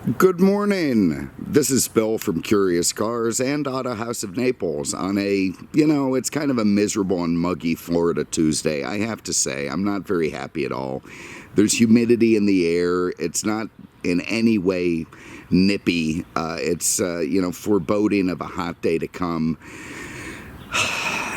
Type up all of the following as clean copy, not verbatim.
Good morning. This is Bill from Curious Cars and Auto House of Naples on it's kind of a miserable and muggy Florida Tuesday. I have to say, I'm not very happy at all. There's humidity in the air. It's not in any way nippy. It's foreboding of a hot day to come.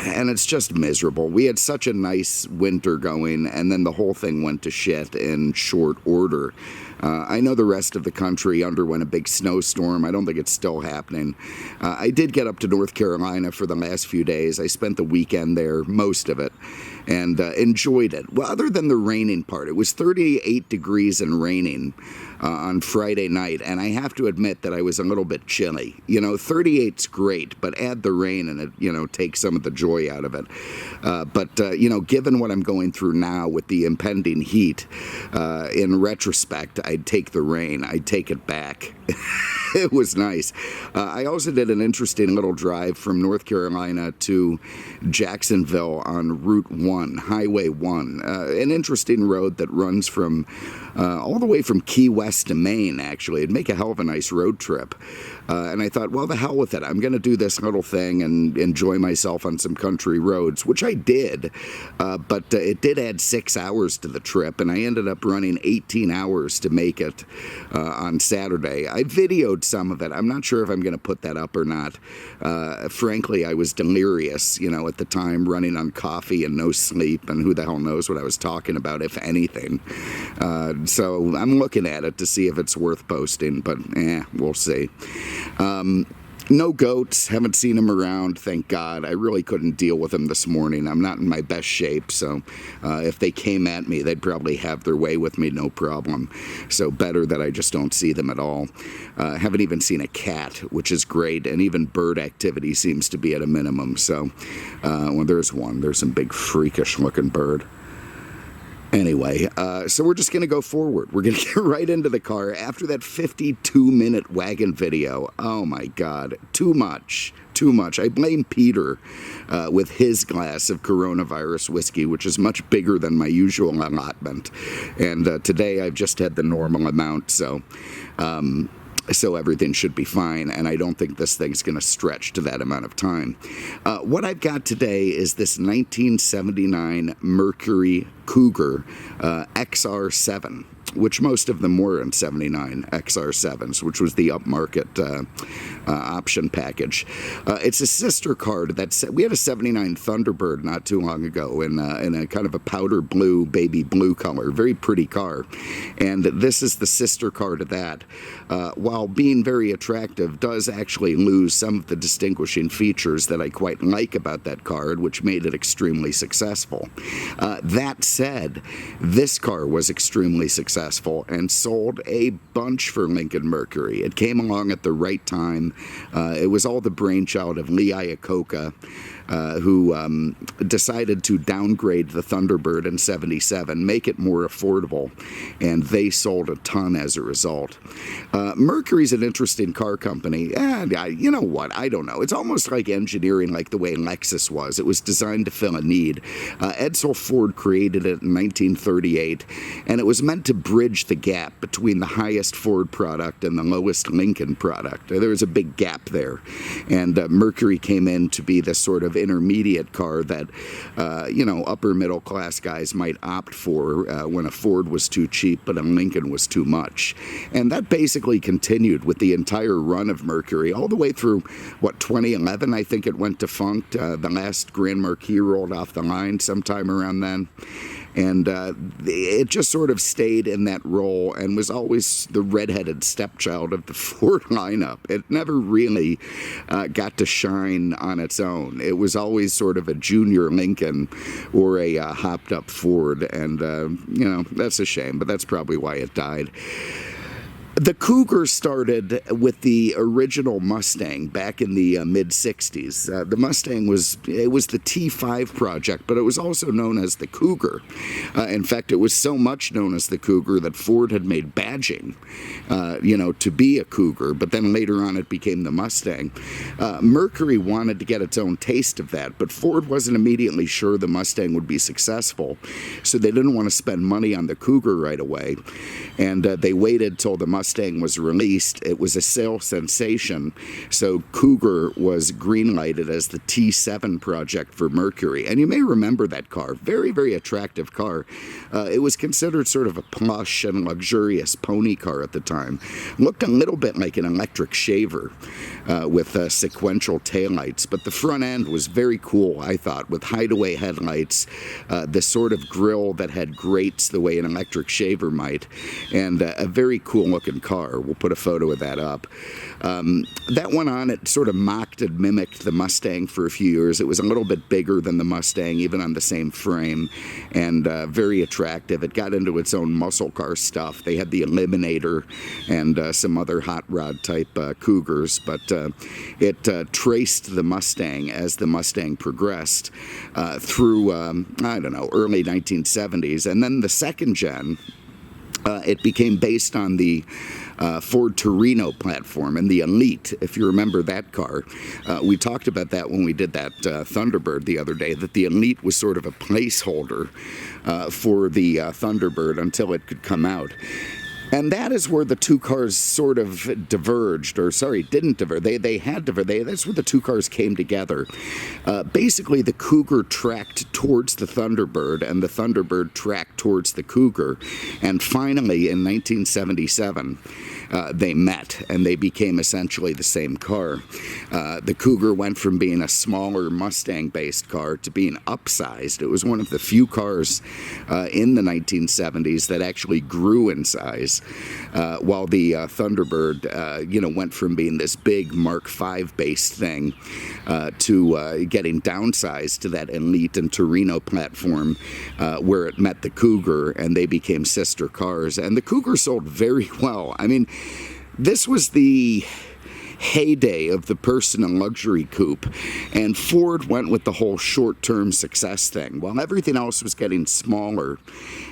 And it's just miserable. We had such a nice winter going, and then the whole thing went to shit in short order. I know the rest of the country underwent a big snowstorm. I don't think it's still happening. I did get up to North Carolina for the last few days. I spent the weekend there, most of it, and enjoyed it. Well, other than the raining part, it was 38 degrees and raining on Friday night, and I have to admit that I was a little bit chilly. 38's great, but add the rain and it, takes some of the joy out of it. But given what I'm going through now with the impending heat, in retrospect, I'd take the rain. I'd take it back. It was nice. I also did an interesting little drive from North Carolina to Jacksonville on Route 1, Highway 1, an interesting road that runs from all the way from Key West to Maine, actually. It'd make a hell of a nice road trip. And I thought, well, the hell with it. I'm going to do this little thing and enjoy myself on some country roads, which I did. But it did add 6 hours to the trip, and I ended up running 18 hours to make it on Saturday. I videoed some of it. I'm not sure if I'm going to put that up or not. Frankly, I was delirious, at the time, running on coffee and no sleep, and who the hell knows what I was talking about, if anything. So I'm looking at it to see if it's worth posting, but we'll see. No goats, haven't seen them around, thank God. I really couldn't deal with them this morning. I'm not in my best shape, so if they came at me, they'd probably have their way with me, no problem. So better that I just don't see them at all. Haven't even seen a cat, which is great, and even bird activity seems to be at a minimum. So, there's one. There's some big freakish-looking bird. Anyway, so we're just going to go forward. We're going to get right into the car after that 52-minute wagon video. Oh, my God. Too much. Too much. I blame Peter with his glass of coronavirus whiskey, which is much bigger than my usual allotment. And today I've just had the normal amount, so everything should be fine, and I don't think this thing's going to stretch to that amount of time. What I've got today is this 1979 Mercury Cougar XR7, which most of them were in 79 XR7s, which was the upmarket option package. It's a sister car we had a 79 Thunderbird not too long ago in a kind of a powder blue, baby blue color. Very pretty car. And this is the sister car to that. While being very attractive, does actually lose some of the distinguishing features that I quite like about that car, which made it extremely successful. That said, this car was extremely successful and sold a bunch for Lincoln Mercury. It came along at the right time. It was all the brainchild of Lee Iacocca, who decided to downgrade the Thunderbird in 77, make it more affordable, and they sold a ton as a result. Mercury's an interesting car company, and you know what, I don't know. It's almost like engineering like the way Lexus was. It was designed to fill a need. Edsel Ford created it in 1938, and it was meant to bridge the gap between the highest Ford product and the lowest Lincoln product. There was a big gap there, and Mercury came in to be this sort of intermediate car that upper middle class guys might opt for when a Ford was too cheap but a Lincoln was too much. And that basically continued with the entire run of Mercury all the way through 2011, I think it went defunct. The last Grand Marquis rolled off the line sometime around then. And it just sort of stayed in that role and was always the redheaded stepchild of the Ford lineup. It never really got to shine on its own. It was always sort of a junior Lincoln or a hopped-up Ford, and, that's a shame, but that's probably why it died. The Cougar started with the original Mustang back in the mid-'60s. The Mustang was the T5 project, but it was also known as the Cougar. In fact, it was so much known as the Cougar that Ford had made badging, to be a Cougar, but then later on it became the Mustang. Mercury wanted to get its own taste of that, but Ford wasn't immediately sure the Mustang would be successful, so they didn't want to spend money on the Cougar right away, and they waited till the Mustang Mustang was released, it was a sales sensation, so Cougar was greenlighted as the T7 project for Mercury. And you may remember that car. Very, very attractive car. It was considered sort of a plush and luxurious pony car at the time. Looked a little bit like an electric shaver with sequential taillights, but the front end was very cool, I thought, with hideaway headlights, the sort of grille that had grates the way an electric shaver might, and a very cool looking car. We'll put a photo of that up. That went on, it sort of mocked and mimicked the Mustang for a few years. It was a little bit bigger than the Mustang, even on the same frame, and very attractive. It got into its own muscle car stuff. They had the Eliminator and some other hot rod type Cougars, but it traced the Mustang as the Mustang progressed through, I don't know, early 1970s. And then the second gen, it became based on the Ford Torino platform and the Elite, if you remember that car. We talked about that when we did that Thunderbird the other day, that the Elite was sort of a placeholder for the Thunderbird until it could come out. And that is where the two cars sort of diverged, or sorry, didn't diverge. They had diverged. That's where the two cars came together. Basically, the Cougar tracked towards the Thunderbird, and the Thunderbird tracked towards the Cougar. And finally, in 1977, they met, and they became essentially the same car. The Cougar went from being a smaller Mustang-based car to being upsized. It was one of the few cars in the 1970s that actually grew in size, while the Thunderbird, went from being this big Mark V-based thing to getting downsized to that Elite and Torino platform, where it met the Cougar, and they became sister cars. And the Cougar sold very well. I mean, this was the heyday of the person and luxury coupe, and Ford went with the whole short-term success thing. While everything else was getting smaller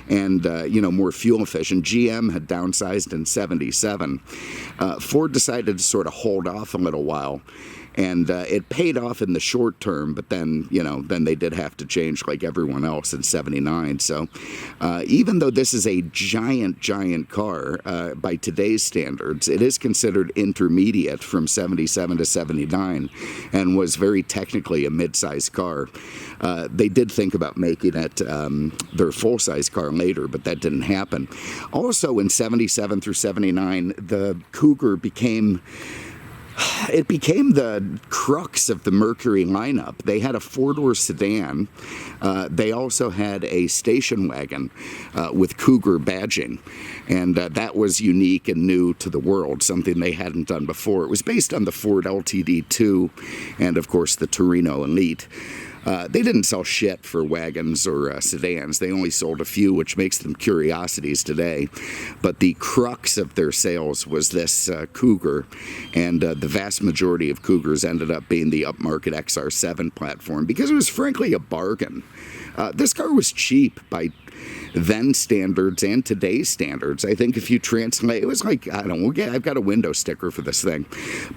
and more fuel efficient, GM had downsized in '77. Ford decided to sort of hold off a little while. And it paid off in the short term, but then, then they did have to change like everyone else in '79. So even though this is a giant, giant car by today's standards, it is considered intermediate from '77 to '79 and was very technically a mid-size car. They did think about making it their full-size car later, but that didn't happen. Also in '77 through '79, the Cougar became the crux of the Mercury lineup. They had a four-door sedan. They also had a station wagon with Cougar badging, and that was unique and new to the world, something they hadn't done before. It was based on the Ford LTD2 and, of course, the Torino Elite. They didn't sell shit for wagons or sedans. They only sold a few, which makes them curiosities today. But the crux of their sales was this Cougar, and the vast majority of Cougars ended up being the upmarket XR7 platform because it was frankly a bargain. This car was cheap by then standards and today's standards. I think if you translate, it was like, I don't know, I've got a window sticker for this thing,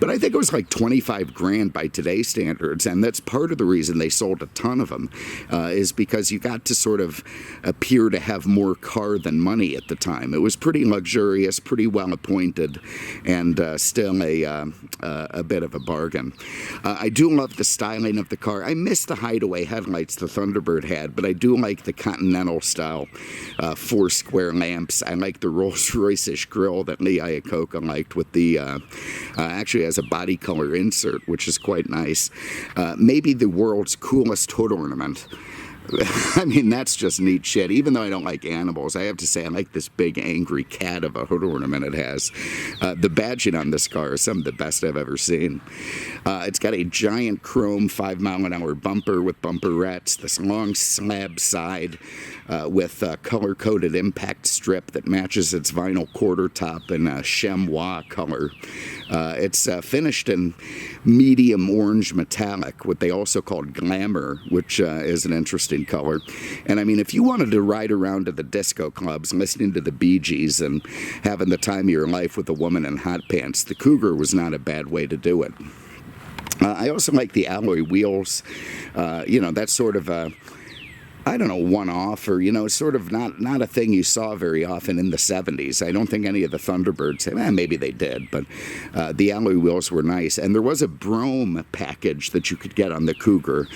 but I think it was like 25 grand by today's standards, and that's part of the reason they sold a ton of them, is because you got to sort of appear to have more car than money at the time. It was pretty luxurious, pretty well appointed, and still a bit of a bargain. I do love the styling of the car. I miss the hideaway headlights the Thunderbird had, but I do like the Continental style four square lamps. I like the Rolls-Royce-ish grille that Lee Iacocca liked with the, actually has a body color insert, which is quite nice. Maybe the world's coolest hood ornament. I mean, that's just neat shit. Even though I don't like animals, I have to say I like this big angry cat of a hood ornament it has. The badging on this car is some of the best I've ever seen. It's got a giant chrome 5-mile-an-hour bumper with bumperettes, this long slab side with color-coded impact strip that matches its vinyl quarter top in a chamois color. It's finished in medium orange metallic, what they also called glamour, which is an interesting color. And I mean, if you wanted to ride around to the disco clubs listening to the Bee Gees and having the time of your life with a woman in hot pants, the Cougar was not a bad way to do it. I also like the alloy wheels. That's sort of a I don't know, one-off, or, sort of not a thing you saw very often in the 70s. I don't think any of the Thunderbirds, maybe they did, but the alloy wheels were nice. And there was a Brougham package that you could get on the Cougar,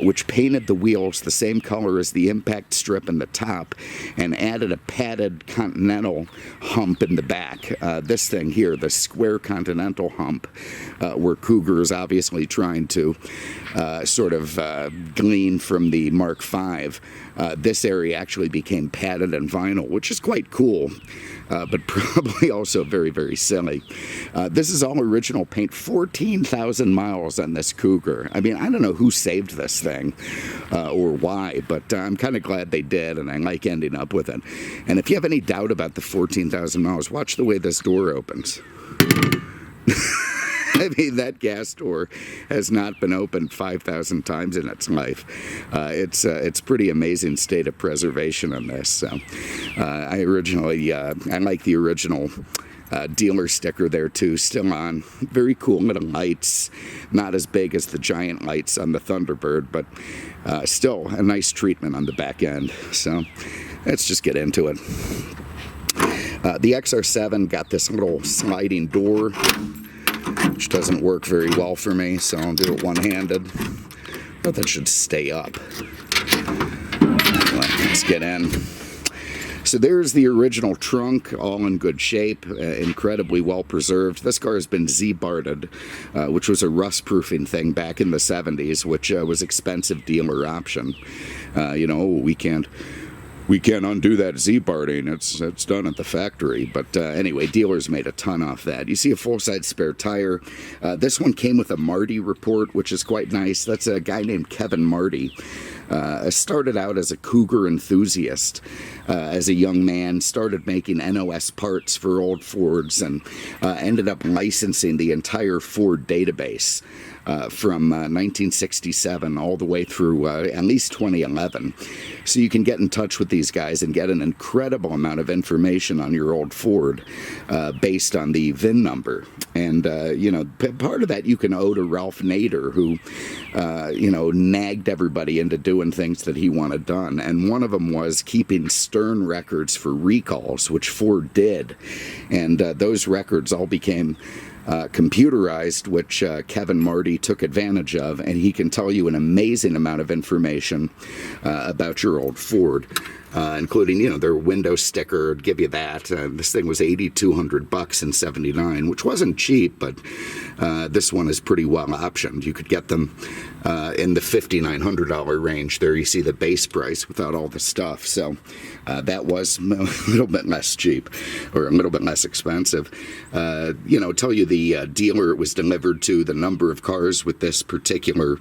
which painted the wheels the same color as the impact strip in the top and added a padded Continental hump in the back. This thing here, the square Continental hump, where Cougar is obviously trying to sort of glean from the Mark V. This area actually became padded and vinyl, which is quite cool, but probably also very, very silly. This is all original paint, 14,000 miles on this Cougar. I mean, I don't know who saved this thing or why, but I'm kind of glad they did, and I like ending up with it. And if you have any doubt about the 14,000 miles, watch the way this door opens. I mean, that gas door has not been opened 5,000 times in its life. It's pretty amazing state of preservation on this. So, I like the original dealer sticker there too, still on. Very cool little lights, not as big as the giant lights on the Thunderbird, but still a nice treatment on the back end. So, let's just get into it. The XR7 got this little sliding door, which doesn't work very well for me, so I'll do it one-handed. But that should stay up. Let's get in. So there's the original trunk, all in good shape, incredibly well preserved. This car has been Z-Barded, which was a rust-proofing thing back in the 70s, which was expensive dealer option. We can't undo that Z-barding. It's done at the factory. But anyway, dealers made a ton off that. You see a full-size spare tire. This one came with a Marty report, which is quite nice. That's a guy named Kevin Marty. Started out as a Cougar enthusiast as a young man, started making NOS parts for old Fords, and ended up licensing the entire Ford database from 1967 all the way through at least 2011. So you can get in touch with these guys and get an incredible amount of information on your old Ford based on the VIN number. And, part of that you can owe to Ralph Nader, who, nagged everybody into doing things that he wanted done. And one of them was keeping stern records for recalls, which Ford did. And those records all became computerized, which Kevin Marty took advantage of, and he can tell you an amazing amount of information about your old Ford, including, their window sticker, give you that. This thing was $8,200 in '79, which wasn't cheap, but this one is pretty well optioned. You could get them in the $5,900 range. There you see the base price without all the stuff. So that was a little bit less cheap, or a little bit less expensive. Tell you the dealer it was delivered to, the number of cars with this particular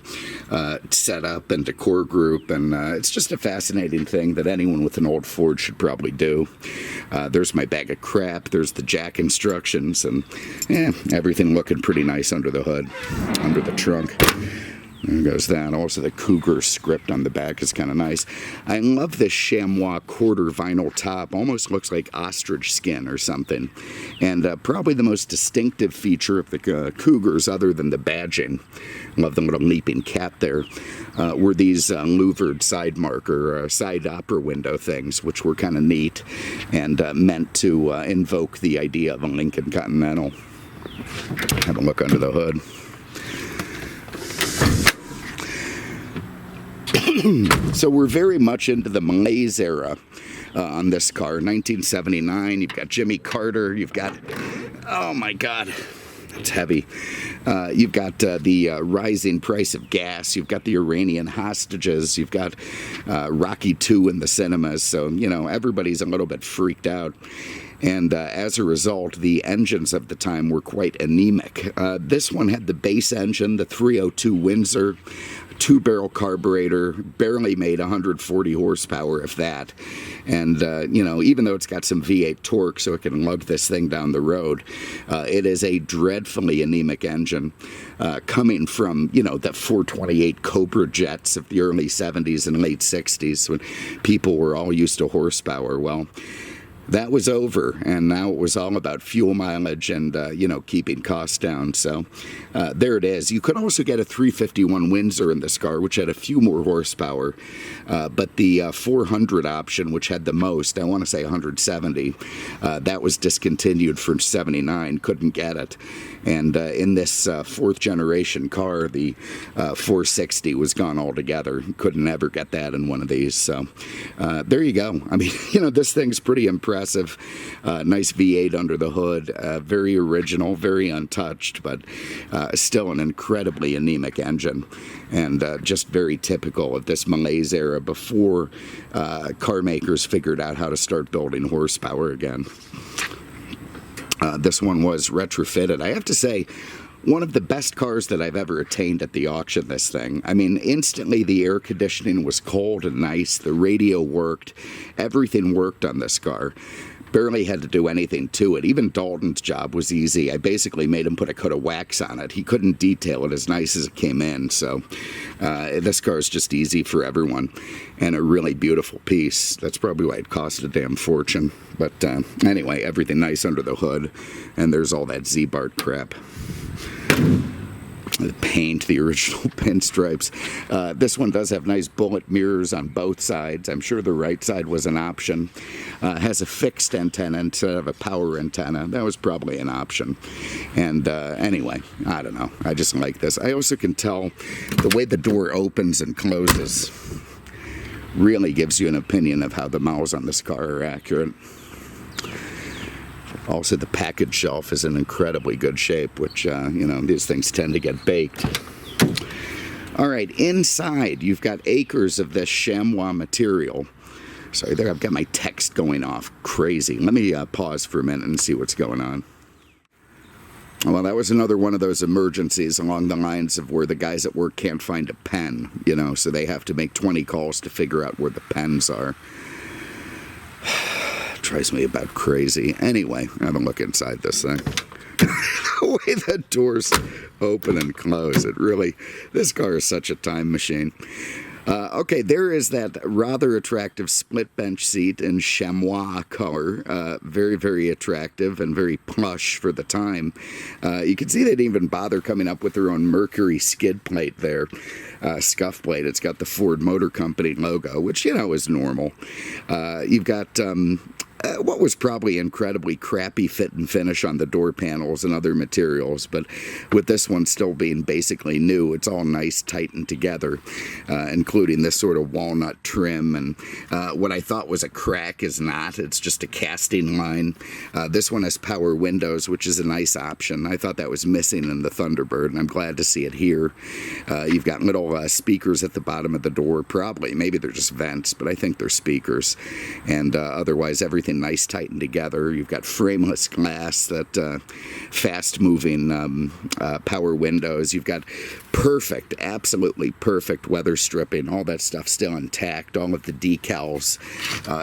setup and decor group, and it's just a fascinating thing that anyone with an old Ford should probably do. There's my bag of crap. There's the jack instructions, and everything looking pretty nice under the hood, under the trunk. There goes that. Also, the Cougar script on the back is kind of nice. I love this chamois quarter vinyl top. Almost looks like ostrich skin or something. And probably the most distinctive feature of the Cougars, other than the badging, love the little leaping cap there, were these louvered side marker, side opera window things, which were kind of neat and meant to invoke the idea of a Lincoln Continental. Have a look under the hood. So we're very much into the Malaise era on this car. 1979, you've got Jimmy Carter, you've got, oh my God, it's heavy. You've got the rising price of gas, you've got the Iranian hostages, you've got Rocky II in the cinemas, so, everybody's a little bit freaked out. And as a result, the engines of the time were quite anemic. This one had the base engine, the 302 Windsor, 2-barrel carburetor, barely made 140 horsepower, if that. And, even though it's got some V8 torque so it can lug this thing down the road, it is a dreadfully anemic engine coming from, the 428 Cobra jets of the early 70s and late 60s when people were all used to horsepower. Well, that was over, and now it was all about fuel mileage and keeping costs down. So there it is. You could also get a 351 Windsor in this car, which had a few more horsepower, but the 400 option, which had the most, I want to say 170, that was discontinued for 79. Couldn't get it. And in this fourth generation car, the 460 was gone altogether. Couldn't ever get that in one of these. So there you go. I mean, this thing's pretty impressive. Nice V8 under the hood. Very original, very untouched, but still an incredibly anemic engine. And just very typical of this malaise era before car makers figured out how to start building horsepower again. This one was retrofitted. I have to say, one of the best cars that I've ever attained at the auction, this thing. I mean, instantly the air conditioning was cold and nice. The radio worked. Everything worked on this car. Barely had to do anything to it. Even Dalton's job was easy. I basically made him put a coat of wax on it. He couldn't detail it as nice as it came in. So this car is just easy for everyone, and a really beautiful piece. That's probably why it cost a damn fortune. But anyway, everything nice under the hood, and there's all that Z-Bart crap. The paint, the original pinstripes. This one does have nice bullet mirrors on both sides. I'm sure the right side was an option. Has a fixed antenna instead of a power antenna. That was probably an option. And anyway, I don't know. I just like this. I also can tell the way the door opens and closes really gives you an opinion of how the miles on this car are accurate. Also, the package shelf is in incredibly good shape, which, these things tend to get baked. All right, inside, you've got acres of this chamois material. Sorry, there I've got my text going off crazy. Let me pause for a minute and see what's going on. Well, that was another one of those emergencies along the lines of where the guys at work can't find a pen, so they have to make 20 calls to figure out where the pens are. Drives me about crazy. Anyway, have a look inside this thing. The way the doors open and close, this car is such a time machine. Okay, there is that rather attractive split bench seat in chamois color. Very, very attractive and very plush for the time. You can see they didn't even bother coming up with their own Mercury skid plate there. Scuff plate. It's got the Ford Motor Company logo, which, is normal. You've got what was probably incredibly crappy fit and finish on the door panels and other materials, but with this one still being basically new, it's all nice, tightened together, including this sort of walnut trim, and what I thought was a crack is not. It's just a casting line. This one has power windows, which is a nice option. I thought that was missing in the Thunderbird, and I'm glad to see it here. You've got little speakers at the bottom of the door, probably. Maybe they're just vents, but I think they're speakers, and otherwise everything nice tightened together. You've got frameless glass, that fast-moving power windows. You've got perfect, absolutely perfect weather stripping. All that stuff still intact. All of the decals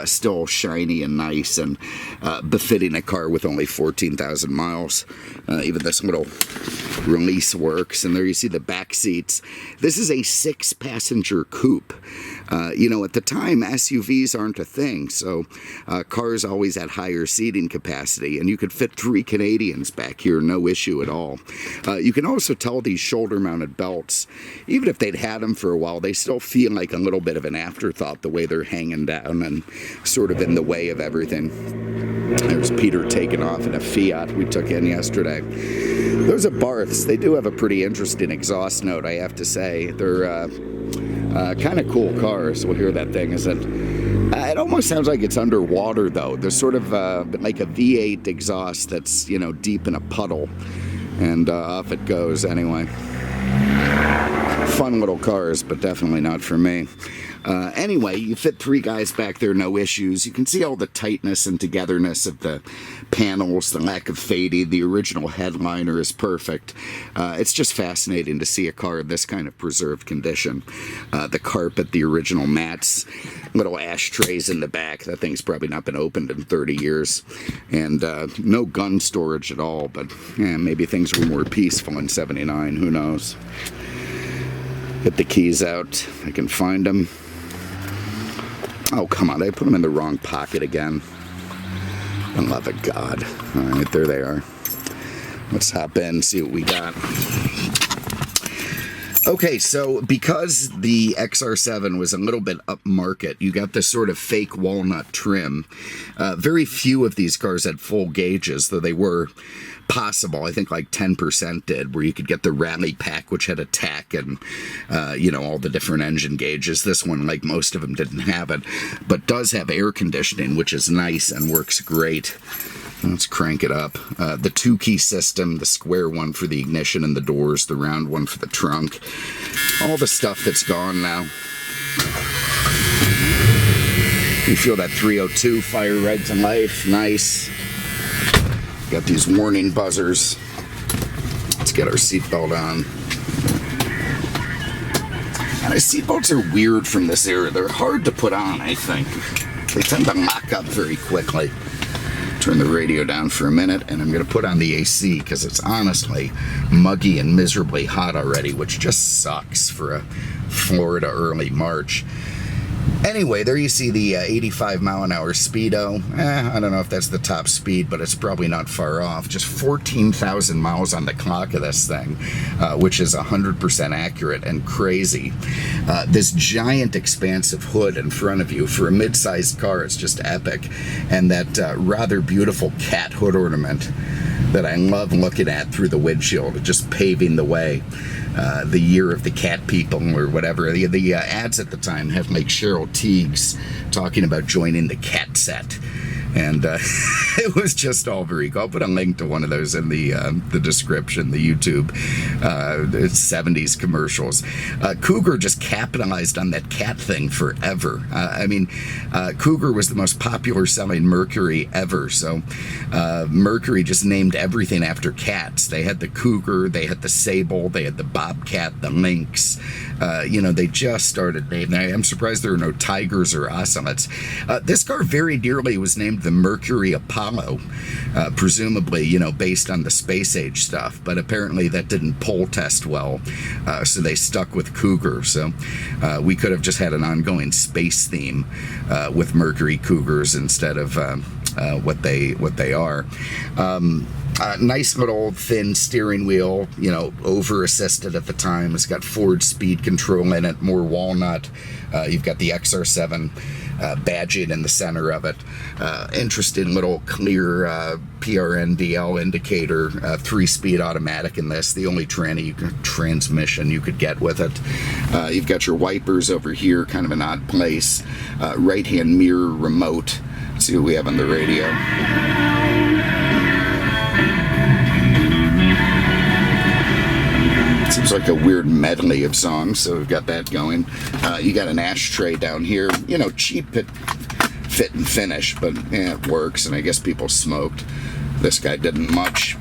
still shiny and nice and befitting a car with only 14,000 miles. Even this little release works. And there you see the back seats. This is a 6-passenger coupe. At the time, SUVs aren't a thing, so cars always had higher seating capacity, and you could fit 3 Canadians back here, no issue at all. You can also tell these shoulder-mounted belts, even if they'd had them for a while, they still feel like a little bit of an afterthought, the way they're hanging down and sort of in the way of everything. There's Peter taking off in a Fiat we took in yesterday. Those are Barths. They do have a pretty interesting exhaust note, I have to say. They're kind of cool cars. We'll hear that thing. It almost sounds like it's underwater, though. There's sort of like a V8 exhaust that's, deep in a puddle. And off it goes anyway. Fun little cars, but definitely not for me. Anyway, you fit 3 guys back there, no issues. You can see all the tightness and togetherness of the panels, the lack of fading. The original headliner is perfect. It's just fascinating to see a car in this kind of preserved condition. The carpet, the original mats, little ashtrays in the back. That thing's probably not been opened in 30 years. And no gun storage at all, but maybe things were more peaceful in '79. Who knows? Get the keys out. I can find them. Oh, come on. I put them in the wrong pocket again. love of God. All right, there they are. Let's hop in, see what we got. Okay, so because the XR7 was a little bit upmarket, you got this sort of fake walnut trim. Very few of these cars had full gauges, though they were possible. I think like 10% did, where you could get the rally pack, which had a tach and, all the different engine gauges. This one, like most of them, didn't have it, but does have air conditioning, which is nice and works great. Let's crank it up. The 2-key system, the square one for the ignition and the doors, the round one for the trunk. All the stuff that's gone now. You feel that 302 fire right to life. Nice. Got these warning buzzers. Let's get our seatbelt on. And seatbelts are weird from this era. They're hard to put on, I think. They tend to lock up very quickly. Turn the radio down for a minute, and I'm going to put on the AC because it's honestly muggy and miserably hot already, which just sucks for a Florida early March. Anyway, there you see the 85 mile an hour speedo. I don't know if that's the top speed, but it's probably not far off. Just 14,000 miles on the clock of this thing, which is 100% accurate and crazy. This giant expansive hood in front of you for a mid-sized car, it's just epic. And that rather beautiful cat hood ornament that I love looking at through the windshield, just paving the way. The year of the cat people or whatever. The ads at the time have like Cheryl Tiegs talking about joining the cat set. And it was just all very cool. I'll put a link to one of those in the description, the YouTube 70s commercials. Cougar just capitalized on that cat thing forever. Cougar was the most popular selling Mercury ever. So Mercury just named everything after cats. They had the Cougar, they had the Sable, they had the Bobcat, the Lynx. They just started naming. I'm surprised there are no tigers or ocelots. This car very nearly was named the Mercury Apollo, presumably, based on the space age stuff, but apparently that didn't poll test well, so they stuck with Cougar. So we could have just had an ongoing space theme with Mercury Cougars instead of what they are. Nice little thin steering wheel, over assisted at the time. It's got Ford speed control in it, more walnut. You've got the XR7 badging in the center of it. Interesting little clear PRNDL indicator, 3-speed automatic in this, the only transmission you could get with it. You've got your wipers over here, kind of an odd place. Right-hand mirror remote. Let's see what we have on the radio. Seems like a weird medley of songs, so we've got that going. You got an ashtray down here, cheap fit and finish, but it works, and I guess people smoked. This guy didn't much,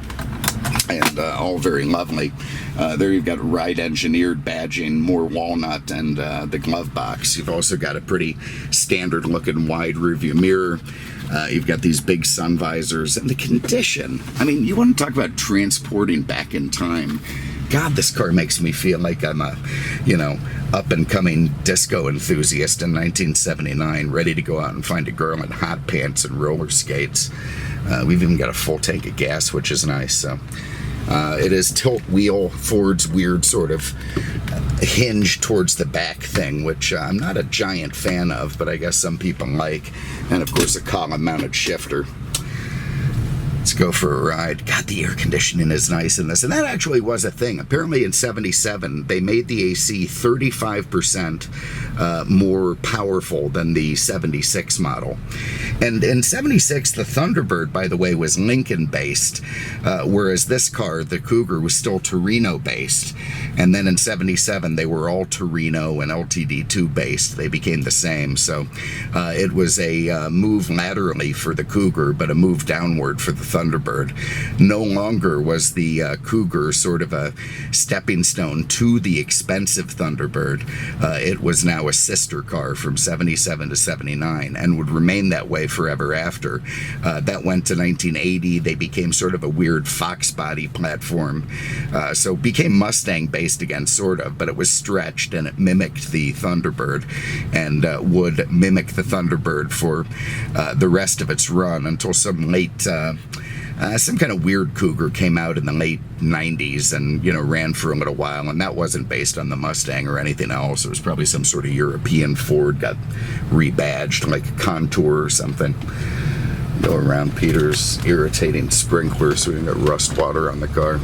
and all very lovely. There you've got Ride Engineered badging, more walnut, and the glove box. You've also got a pretty standard looking wide rearview mirror. You've got these big sun visors, and the condition. You want to talk about transporting back in time. God, this car makes me feel like I'm a, up-and-coming disco enthusiast in 1979, ready to go out and find a girl in hot pants and roller skates. We've even got a full tank of gas, which is nice. So it is tilt wheel, Ford's weird sort of hinge towards the back thing, which I'm not a giant fan of, but I guess some people like. And, of course, a column-mounted shifter. Let's go for a ride. God, the air conditioning is nice in this. And that actually was a thing. Apparently in 77, they made the AC 35% more powerful than the 76 model. And in 76, the Thunderbird, by the way, was Lincoln-based, whereas this car, the Cougar, was still Torino-based. And then in 77, they were all Torino and LTD2-based. They became the same. So it was a move laterally for the Cougar, but a move downward for the Thunderbird. No longer was the Cougar sort of a stepping stone to the expensive Thunderbird. It was now a sister car from 77 to 79 and would remain that way forever after. That went to 1980. They became sort of a weird Fox body platform. So became Mustang based again, sort of, but it was stretched and it mimicked the Thunderbird and would mimic the Thunderbird for the rest of its run until some kind of weird Cougar came out in the late 90s and, ran for a little while, and that wasn't based on the Mustang or anything else. It was probably some sort of European Ford, got rebadged like a Contour or something. Go around Peter's irritating sprinkler so we can get rust water on the car.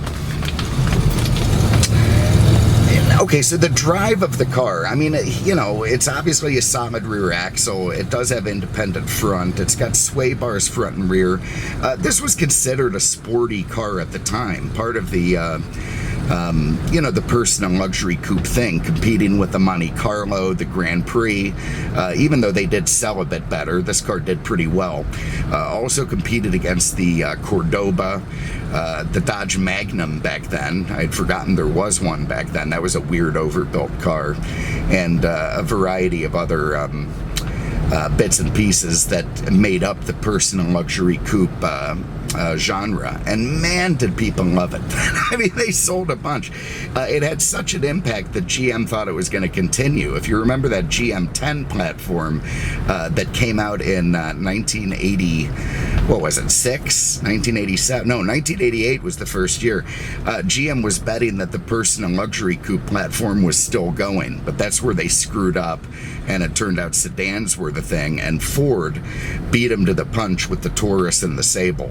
Okay, so the drive of the car, I mean, it's obviously a solid rear axle. It does have independent front. It's got sway bars front and rear. This was considered a sporty car at the time, part of the the personal luxury coupe thing, competing with the Monte Carlo, the Grand Prix. Even though they did sell a bit better, this car did pretty well. Also competed against the Cordoba, the Dodge Magnum back then. I'd forgotten there was one back then. That was a weird overbuilt car, and a variety of other bits and pieces that made up the personal luxury coupe genre, and man, did people love it. I mean, they sold a bunch. It had such an impact that GM thought it was going to continue. If you remember that GM10 platform that came out in 1980, what was it, 1987? No, 1988 was the first year. GM was betting that the personal luxury coupe platform was still going, but that's where they screwed up, and it turned out sedans were the thing, and Ford beat them to the punch with the Taurus and the Sable,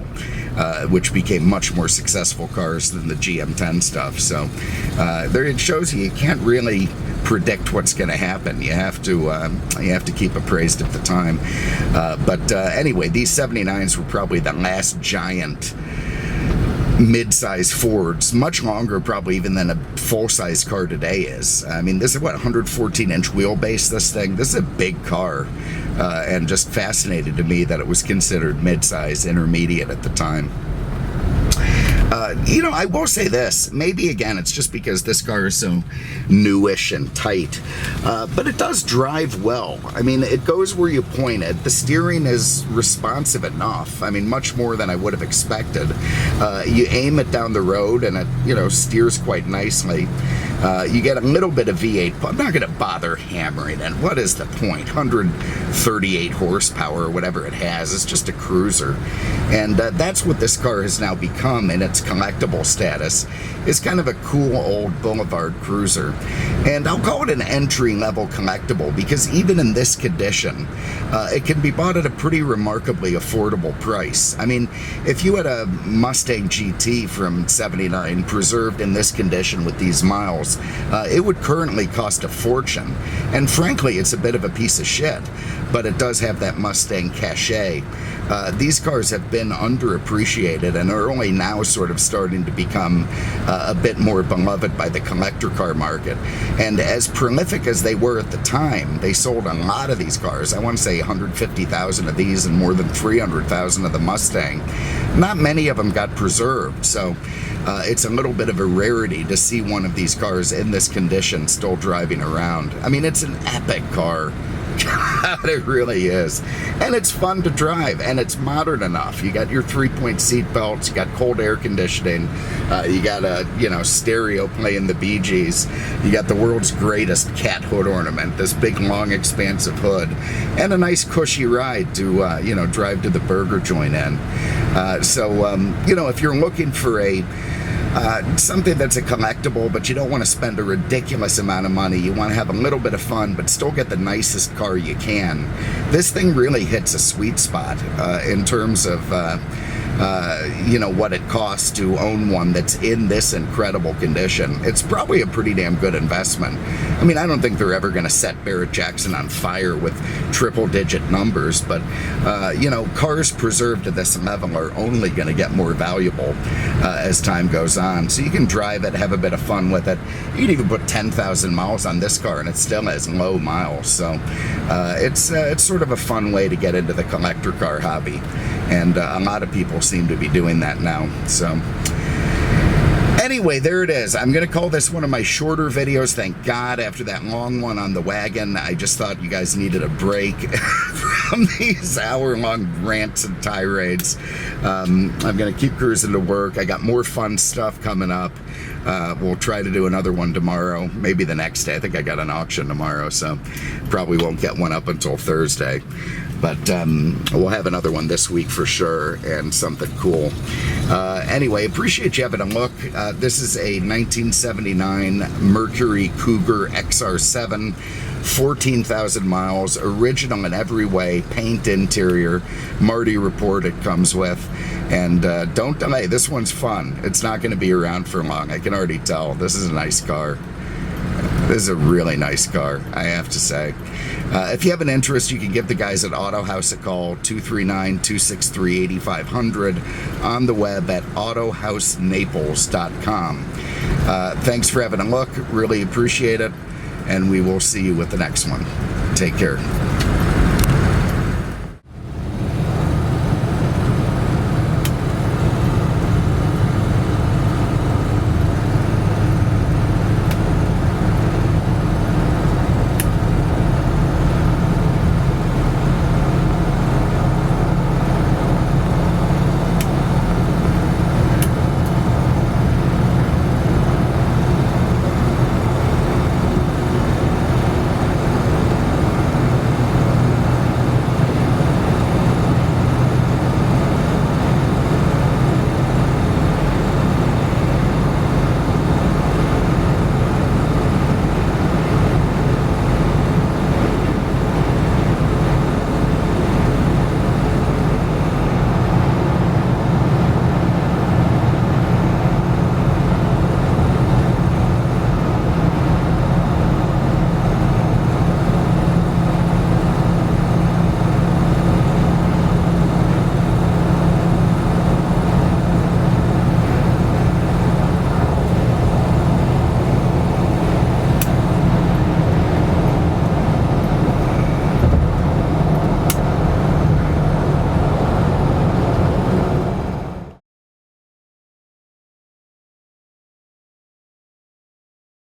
which became much more successful cars than the GM10 stuff. So there it shows you can't really predict what's going to happen. You have to keep appraised of the time. But anyway, these 79s were probably the last giant mid-size Fords, much longer probably even than a full-size car today is. I mean, this is what, 114-inch wheelbase, this thing? This is a big car, and just fascinated to me that it was considered mid-size, intermediate at the time. I will say this, maybe again it's just because this car is so newish and tight, but it does drive well. I mean, it goes where you point it. The steering is responsive enough. I mean, much more than I would have expected. You aim it down the road and it, steers quite nicely. You get a little bit of V8, but I'm not going to bother hammering it. What is the point? 138 horsepower or whatever it has. It's just a cruiser. And that's what this car has now become in its collectible status. It's kind of a cool old boulevard cruiser. And I'll call it an entry-level collectible because even in this condition, it can be bought at a pretty remarkably affordable price. I mean, if you had a Mustang GT from 79 preserved in this condition with these miles, it would currently cost a fortune. And frankly, it's a bit of a piece of shit, but it does have that Mustang cachet. These cars have been underappreciated and are only now sort of starting to become a bit more beloved by the collector car market. And as prolific as they were at the time, they sold a lot of these cars. I want to say 150,000 of these and more than 300,000 of the Mustang. Not many of them got preserved, so it's a little bit of a rarity to see one of these cars in this condition still driving around. I mean, it's an epic car. God, it really is. And it's fun to drive, and it's modern enough. You got your 3-point seat belts, you got cold air conditioning, you got a stereo playing the Bee Gees, you got the world's greatest cat hood ornament, this big long expansive hood, and a nice cushy ride to drive to the burger joint in. If you're looking for a something that's a collectible, but you don't want to spend a ridiculous amount of money. You want to have a little bit of fun, but still get the nicest car you can. This thing really hits a sweet spot in terms of what it costs to own one that's in this incredible condition. It's probably a pretty damn good investment. I mean, I don't think they're ever going to set Barrett-Jackson on fire with triple-digit numbers, but, cars preserved at this level are only going to get more valuable as time goes on. So you can drive it, have a bit of fun with it. You can even put 10,000 miles on this car, and it still has low miles. So it's sort of a fun way to get into the collector car hobby. And a lot of people seem to be doing that now. So anyway, there it is. I'm going to call this one of my shorter videos. Thank God, after that long one on the wagon, I just thought you guys needed a break from these hour-long rants and tirades. I'm going to keep cruising to work. I got more fun stuff coming up. We'll try to do another one tomorrow, maybe the next day. I think I got an auction tomorrow, so probably won't get one up until Thursday. But we'll have another one this week for sure, and something cool. Anyway, appreciate you having a look. This is a 1979 Mercury Cougar XR7, 14,000 miles, original in every way, paint, interior, Marty report it comes with. And don't delay, this one's fun. It's not going to be around for long, I can already tell. This is a nice car. This is a really nice car, I have to say. If you have an interest, you can give the guys at Auto House a call, 239-263-8500, on the web at autohousenaples.com. Thanks for having a look, really appreciate it, and we will see you with the next one. Take care.